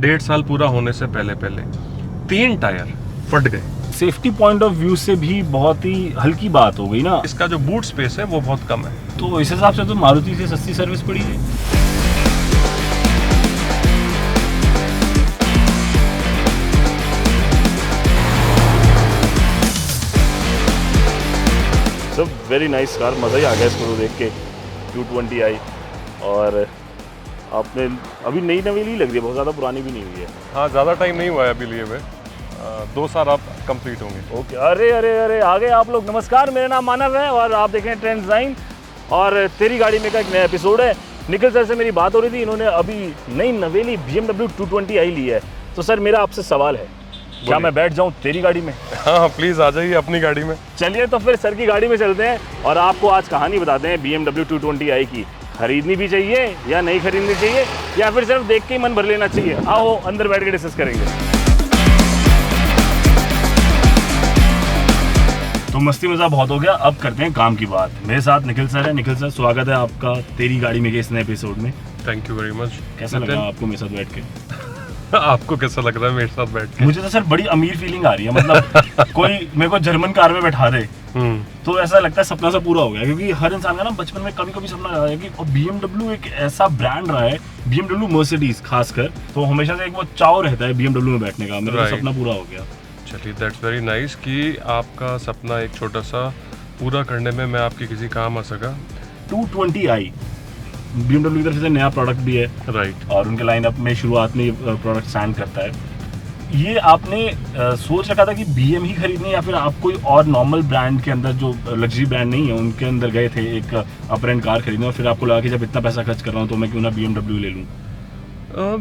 1.5 साल पूरा होने से पहले 3 टायर फट गए। सेफ्टी पॉइंट ऑफ व्यू से भी बहुत ही हल्की बात हो गई ना। इसका जो बूट स्पेस है वो बहुत कम है, तो इस हिसाब से तो मारुति से सस्ती सर्विस पड़ी है। सब वेरी नाइस कार, मज़ा ही आ गया इसको देख के। 220i और आपने अभी नई नवेली लग रही है, बहुत ज़्यादा पुरानी भी नहीं हुई है। हाँ ज़्यादा टाइम नहीं हुआ है अभी लिए हुए, 2 साल आप कंप्लीट होंगे। ओके, अरे अरे अरे आ गए आप लोग। नमस्कार, मेरा नाम मानव है और आप देख रहे हैं ट्रेंड डिज़ाइन और तेरी गाड़ी में का एक नया एपिसोड है। निखिल सर से मेरी बात हो रही थी, इन्होंने अभी नई नवेली BMW 220i ली है। तो सर मेरा आपसे सवाल है, क्या मैं बैठ जाऊं तेरी गाड़ी में? हाँ प्लीज़ आ जाइए अपनी गाड़ी में। चलिए तो फिर सर की गाड़ी में चलते हैं और आपको आज कहानी बताते हैं BMW 220i की। खरीदनी भी चाहिए या नहीं खरीदनी चाहिए, या फिर सिर्फ देख के ही मन भर लेना चाहिए? आओ अंदर बैठ के डिस्कस करेंगे। तो मस्ती मज़ा बहुत हो गया, अब करते हैं काम की बात। मेरे साथ निखिल सर है। निखिल सर, स्वागत है आपका तेरी गाड़ी में के इस नए एपिसोड में। Thank you very much. कैसा लगा आपको मेरे साथ बैठ के? आपको कैसा लग रहा है मेरे साथ बैठ के? मुझे तो सर बड़ी अमीर फीलिंग आ रही है, मतलब कोई मेरे को जर्मन कार में बैठा दे तो ऐसा लगता है सपना सा पूरा हो गया। क्योंकि हर इंसान का ना बचपन में कभी कभी सपना रहा है कि BMW एक ऐसा ब्रांड रहा है, BMW मर्सिडीज खासकर, तो हमेशा से एक वो चाव रहता है BMW में बैठने का। मेरा सपना पूरा हो गया। चलिए दैट्स वेरी नाइस कि आपका सपना एक छोटा सा पूरा करने में मैं आपके किसी काम आ सका। 220i BMW की तरफ से नया प्रोडक्ट भी है, राइट, और उनके लाइनअप में शुरुआत में प्रोडक्ट स्टैंड करता है। ये आपने सोच रखा था कि BM ही खरीदनी, या फिर आप कोई और नॉर्मल ब्रांड के अंदर जो लग्जरी ब्रांड नहीं है उनके अंदर गए थे एक अपर एंड कार खरीदने, और फिर आपको लगा कि जब इतना पैसा खर्च कर रहा हूँ तो मैं क्यों ना BMW ले लूँ?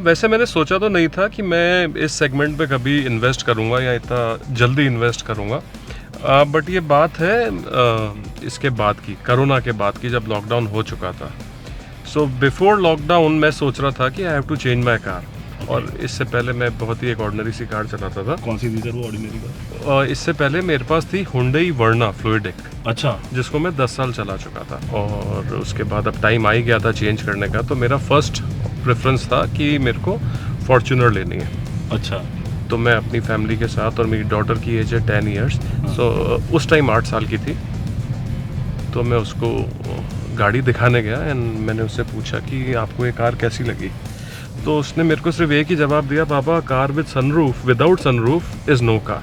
वैसे मैंने सोचा तो नहीं था कि मैं इस सेगमेंट पे कभी इन्वेस्ट करूँगा या इतना जल्दी इन्वेस्ट करूँगा, बट ये बात है इसके बाद की, कोरोना के बाद की, जब लॉकडाउन हो चुका था। सो बिफोर लॉकडाउन मैं सोच रहा था कि I have to change my car. और इससे पहले मैं बहुत ही एक ऑर्डिनरी सी कार चलाता था। कौन सी थी सर वो ऑर्डिनरी कार? इससे पहले मेरे पास थी Hyundai Verna फ्लूइडिक। अच्छा। जिसको मैं 10 साल चला चुका था, और उसके बाद अब टाइम आ ही गया था चेंज करने का। तो मेरा फर्स्ट प्रेफरेंस था कि मेरे को फॉर्च्यूनर लेनी है। अच्छा। तो मैं अपनी फैमिली के साथ, और मेरी डॉटर की एज है 10 ईयर्स, सो उस टाइम 8 साल की थी, तो मैं उसको गाड़ी दिखाने गया एंड मैंने उससे पूछा कि आपको ये कार कैसी लगी। तो उसने मेरे को सिर्फ एक ही जवाब दिया, पापा car with sunroof, without sunroof is no car.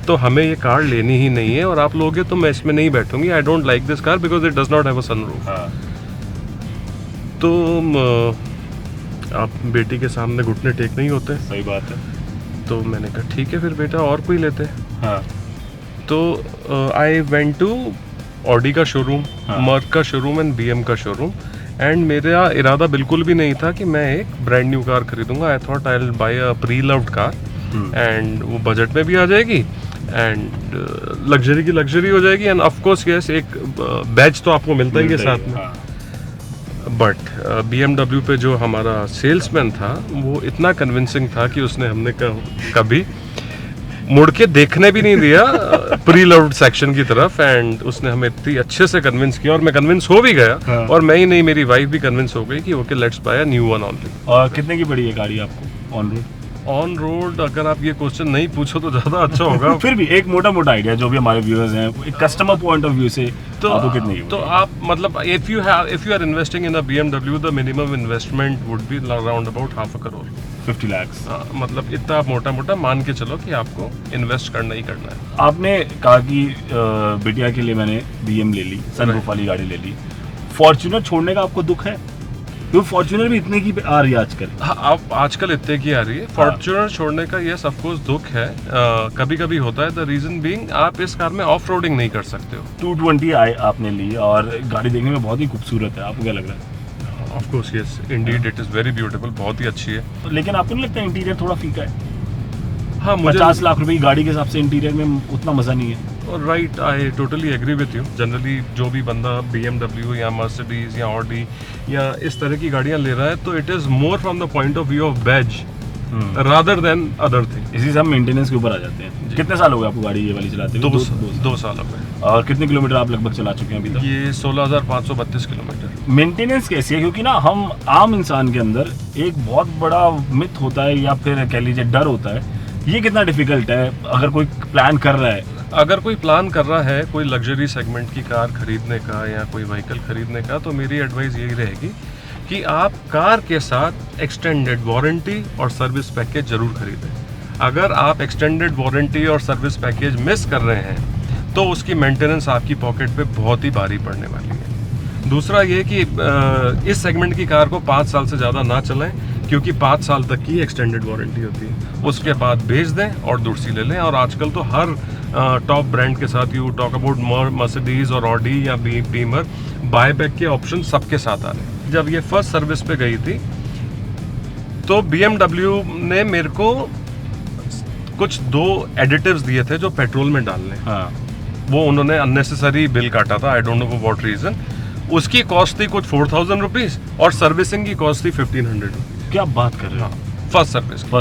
तो हमें ये कार लेनी ही नहीं है, और आप लोगे तो मैं इसमें नहीं बैठूंगी। I don't like this car because it does not have a sunroof. तो आप बेटी के सामने घुटने टेक नहीं होते। सही बात है। तो मैंने कहा ठीक है फिर बेटा और कोई लेते। हाँ। तो आई वेंट टू ऑडी का शोरूम, मर्क का शोरूम एंड BM का शोरूम, एंड मेरा इरादा बिल्कुल भी नहीं था कि मैं एक ब्रांड न्यू कार खरीदूंगा। I thought I will buy a pre loved car and वो बजट में भी आ जाएगी एंड लग्जरी की लग्जरी हो जाएगी, एंड ऑफ कोर्स यस एक बैच तो आपको मिलता ही है साथ में। बट BMW पे जो हमारा सेल्समैन था वो इतना कन्विंसिंग था कि उसने हमने कभी मुड़ के देखने भी नहीं दिया प्री लव्ड सेक्शन की तरफ, एंड उसने हमें इतनी अच्छे से कन्विंस किया, और मैं कन्विंस हो भी गया। हाँ। और मैं ही नहीं, मेरी वाइफ भी कन्विंस हो गई कि okay let's buy a new one only. और कितने की पड़ी है गाड़ी आपको ऑन रोड? ऑन रोड अगर आप ये क्वेश्चन नहीं पूछो तो ज़्यादा अच्छा होगा। फिर भी एक मोटा मोटा आइडिया जो भी हमारे व्यूअर्स हैं, एक कस्टमर पॉइंट ऑफ व्यू से, तो आपको कितने की? तो आप मतलब if you are investing in a BMW, the minimum investment would be around about 500 crore, 50 lakh. मतलब इतना आप मोटा मोटा मान के चलो कि आपको इन्वेस्ट करना ही करना है। आपने कहा कि बिटिया के लिए मैंने BM ले ली, सनरूफ वाली गाड़ी ले ली, फॉर्च्यूनर छोड़ने का आपको दुख है? तो फॉर्च्यूनर भी इतने की आ रही है आजकल। हाँ, अब आजकल इतने की आ रही है। फॉर्च्यूनर छोड़ने का यस ऑफ कोर्स दुख है, कभी कभी होता है। द रीजन बीइंग आप इस कार में ऑफ रोडिंग नहीं कर सकते हो। 220i आपने ली और गाड़ी देखने में बहुत ही खूबसूरत है, आपको क्या लग रहा है? Of course yes, Indeed it is very beautiful, बहुत ही अच्छी है। लेकिन आपको नहीं लगता इंटीरियर थोड़ा फीका है? हाँ, मुझे 50 लाख रुपए की गाड़ी के हिसाब से इंटीरियर में उतना मजा नहीं है। Right, I totally agree with you. Generally जो भी बंदा BMW या मर्सिडीज या ऑडी या इस तरह की गाड़ियाँ ले रहा है, तो it is more from the point of view of badge rather than other thing. इसी से हम मेंटेनेंस के ऊपर आ जाते हैं। कितने साल हो गए आपको गाड़ी ये वाली चलाते हुए? 2 साल हो गए। और कितने किलोमीटर आप लगभग चला चुके हैं अभी तक? ये 16,532 किलोमीटर। मेंटेनेंस कैसी है? क्योंकि ना हम आम इंसान के अंदर एक बहुत बड़ा मिथ होता है या फिर कह लीजिए डर होता है, ये कितना डिफिकल्ट है अगर कोई प्लान कर रहा है? अगर कोई प्लान कर रहा है कोई लग्जरी सेगमेंट की कार खरीदने का या कोई व्हीकल खरीदने का, तो मेरी एडवाइस यही रहेगी कि आप कार के साथ एक्सटेंडेड वारंटी और सर्विस पैकेज जरूर खरीदें। अगर आप एक्सटेंडेड वारंटी और सर्विस पैकेज मिस कर रहे हैं तो उसकी मेंटेनेंस आपकी पॉकेट पे बहुत ही भारी पड़ने वाली है। दूसरा ये कि इस सेगमेंट की कार को 5 साल से ज़्यादा ना चलाएं, क्योंकि 5 साल तक की एक्सटेंडेड वारंटी होती है। उसके बाद बेच दें और दूसरी ले लें। और आजकल तो हर टॉप ब्रांड के साथ, यू टॉक अबाउट मर्सिडीज और ऑडी या बीमर, बाय बैक के ऑप्शन सबके साथ आ रहे हैं। जब ये फर्स्ट सर्विस पे गई थी तो BMW ने मेरे को कुछ 2 एडिटिव्स दिए थे जो पेट्रोल में डालने। हाँ। वो उन्होंने अननेसेसरी बिल काटा था, I don't know for what reason. उसकी कॉस्ट थी कुछ 4,000 रुपीज और सर्विसिंग की कॉस्ट थी 1,500 रुपीज। क्या बात कर रहे हो? First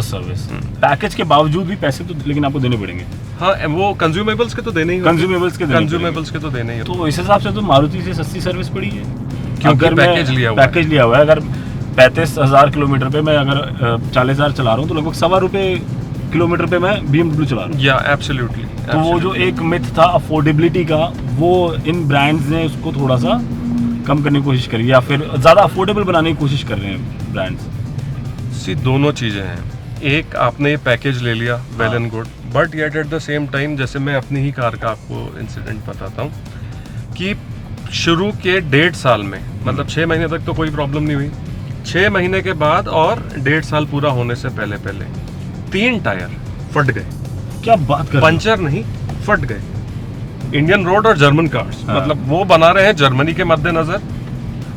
service. पैकेज के बावजूद भी पैसे तो लेकिन आपको देने पड़ेंगे। हाँ, वो कंज्यूमेबल्स के तो देने ही होते हैं। कंज्यूमेबल्स के तो देने ही होते हैं। तो इस हिसाब से तो मारुति से सस्ती सर्विस पड़ी है, क्योंकि पैकेज लिया हुआ है। अगर 35,000 किलोमीटर पे मैं अगर 40,000 चला रहा हूँ तो लगभग ₹1.25 किलोमीटर पे मैं BMW चला रहा हूँ। या एब्सोल्युटली। तो वो जो एक मिथ था अफोर्डेबिलिटी का, वो इन ब्रांड्स ने उसको थोड़ा सा कम करने की कोशिश करी या फिर ज़्यादा अफोर्डेबल बनाने की कोशिश कर रहे हैं ब्रांड्स। सी दोनों चीज़ें हैं। एक, आपने ये पैकेज ले लिया, well and good, but yet at the same time, जैसे मैं अपनी ही कार का आपको इंसिडेंट बताता हूँ कि शुरू के 1.5 साल में, मतलब 6 महीने तक तो कोई प्रॉब्लम नहीं हुई। 6 महीने के बाद और 1.5 साल पूरा होने से पहले 3 टायर फट गए। क्या बात कर? पंचर नहीं, फट गए। इंडियन रोड और जर्मन कार्स, मतलब वो बना रहे हैं जर्मनी के मद्देनजर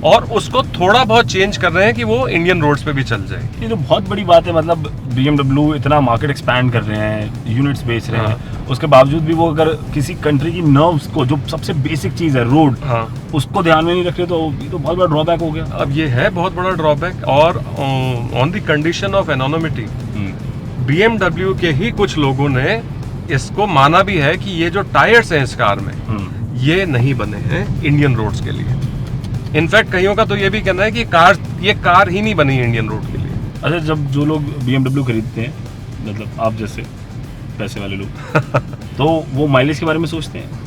और उसको थोड़ा बहुत चेंज कर रहे हैं कि वो इंडियन रोड्स पे भी चल जाए। ये तो बहुत बड़ी बात है। मतलब BMW इतना मार्केट एक्सपैंड कर रहे हैं, यूनिट्स बेच रहे हैं, उसके बावजूद भी वो अगर किसी कंट्री की नर्व्स को, जो सबसे बेसिक चीज़ है रोड, उसको ध्यान में नहीं रख रहे, तो ये तो बहुत बड़ा ड्रॉबैक हो गया। अब ये है बहुत बड़ा ड्रॉबैक। और on the condition of anonymity, BMW के ही कुछ लोगों ने इसको माना भी है कि ये जो टायर्स हैं इस कार में, ये नहीं बने हैं इंडियन रोड्स के लिए। इनफैक्ट कईयों का तो ये भी कहना है कि ये कार ही नहीं बनी इंडियन रोड के लिए। अच्छा, जब जो लोग BMW खरीदते हैं, मतलब आप जैसे पैसे वाले लोग तो वो माइलेज के बारे में सोचते हैं?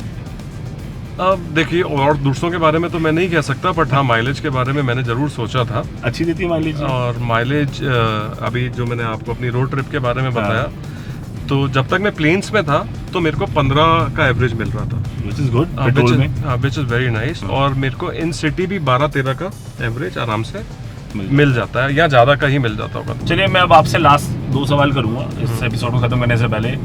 अब देखिए, और दूसरों के बारे में तो मैं नहीं कह सकता, बट हाँ, माइलेज के बारे में मैंने ज़रूर सोचा था। अच्छी देती है माइलेज? और माइलेज अभी जो मैंने आपको अपनी रोड ट्रिप के बारे में बताया, तो जब तक मैं प्लेन्स में था तो मेरे को 15 का एवरेज मिल रहा था, which is good, पेट्रोल में, which is very nice। और मेरे को इन सिटी भी 12-13 का एवरेज आराम से मिल जाता है, या ज़्यादा का ही मिल जाता होगा। चलिए, मैं अब आपसे लास्ट 2 सवाल करूंगा इस एपिसोड को खत्म करने से पहले।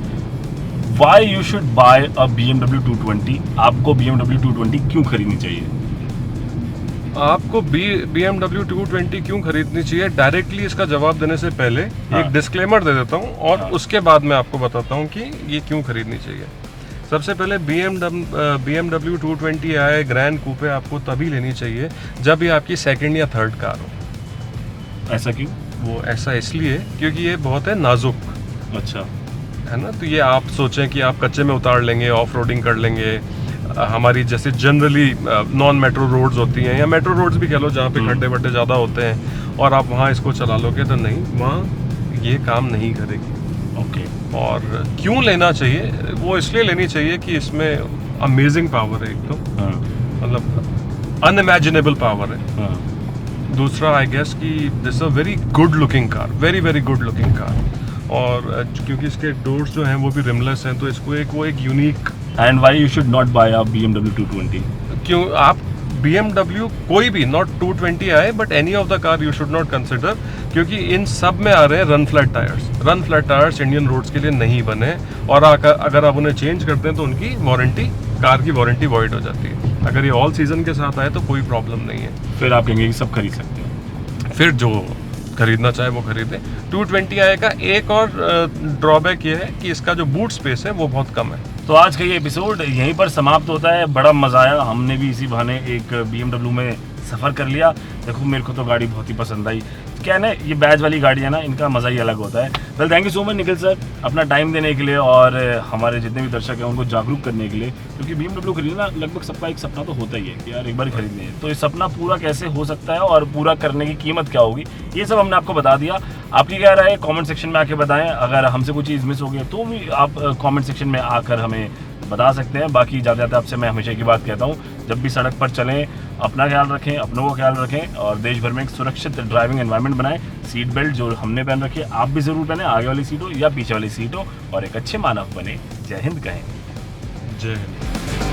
Why you should buy a BMW 220? आपको BMW 220 क्यों खरीदनी चाहिए? आपको BMW 220 क्यों खरीदनी चाहिए, डायरेक्टली इसका जवाब देने से पहले एक डिस्क्लेमर दे देता हूँ और उसके बाद मैं आपको बताता हूँ कि ये क्यों खरीदनी चाहिए। सबसे पहले BMW 220 आए ग्रैंड कूपे आपको तभी लेनी चाहिए जब ये आपकी सेकंड या थर्ड कार हो। ऐसा क्यों? वो ऐसा इसलिए क्योंकि ये बहुत है नाजुक। अच्छा, है ना। तो ये आप सोचें कि आप कच्चे में उतार लेंगे, ऑफ रोडिंग कर लेंगे, हमारी जैसे जनरली नॉन मेट्रो रोड्स होती हैं या मेट्रो रोड्स भी कह लो, जहाँ पे खड्डे वड्डे ज़्यादा होते हैं, और आप वहाँ इसको चला लोगे तो नहीं, वहाँ ये काम नहीं करेगी। ओके। और क्यों लेना चाहिए? वो इसलिए लेनी चाहिए कि इसमें अमेजिंग पावर है, एक तो मतलब अनइमेजिनेबल पावर है। दूसरा, आई गेस कि this a very good looking car, very very good looking car. और क्योंकि इसके डोर्स जो हैं वो भी रिमलेस हैं, तो इसको एक unique. And why you should not buy a BMW 220? क्यों आप BMW कोई भी, नॉट 220 आए, but any of the car you should not consider, क्योंकि इन सब में आ रहे हैं run flat tyres. Run flat tyres Indian roads के लिए नहीं बने, और अगर आप उन्हें चेंज करते हैं तो उनकी वारंटी, कार की वारंटी वॉइड हो जाती है। अगर ये ऑल सीजन के साथ आए तो कोई प्रॉब्लम नहीं है। फिर आप कहेंगे कि सब खरीद सकते हैं, फिर जो खरीदना चाहे वो खरीदे। 220 आए का एक और ड्रॉबैक ये है कि इसका जो बूट स्पेस है वो बहुत कम है। तो आज का ये एपिसोड यहीं पर समाप्त होता है। बड़ा मजा आया, हमने भी इसी बहाने एक BMW में सफ़र कर लिया। देखो मेरे को तो गाड़ी बहुत ही पसंद आई। क्या है ना, ये बैज वाली गाड़ी है ना, इनका मज़ा ही अलग होता है। Well thank you so much Nikhil sir, अपना टाइम देने के लिए और हमारे जितने भी दर्शक हैं उनको जागरूक करने के लिए, क्योंकि BMW खरीदना लगभग सबका एक सपना तो होता ही है कि यार एक बार खरीदनी है। तो ये सपना पूरा कैसे हो सकता है और पूरा करने की कीमत क्या होगी, ये सब हमने आपको बता दिया। आपकी क्या राय है कमेंट सेक्शन में आके बताएं। अगर हमसे कोई चीज़ मिस हो गई तो भी आप कमेंट सेक्शन में आकर हमें बता सकते हैं। बाकी ज़्यादा ज़्यादा आपसे मैं हमेशा की बात कहता हूँ, जब भी सड़क पर चलें अपना ख्याल रखें, अपनों का ख्याल रखें और देश भर में एक सुरक्षित ड्राइविंग एनवायरनमेंट बनाएं। सीट बेल्ट जो हमने पहन रखी है आप भी ज़रूर पहने, आगे वाली सीट हो या पीछे वाली सीट हो, और एक अच्छे मानव बने। जय हिंद कहें। जय हिंद।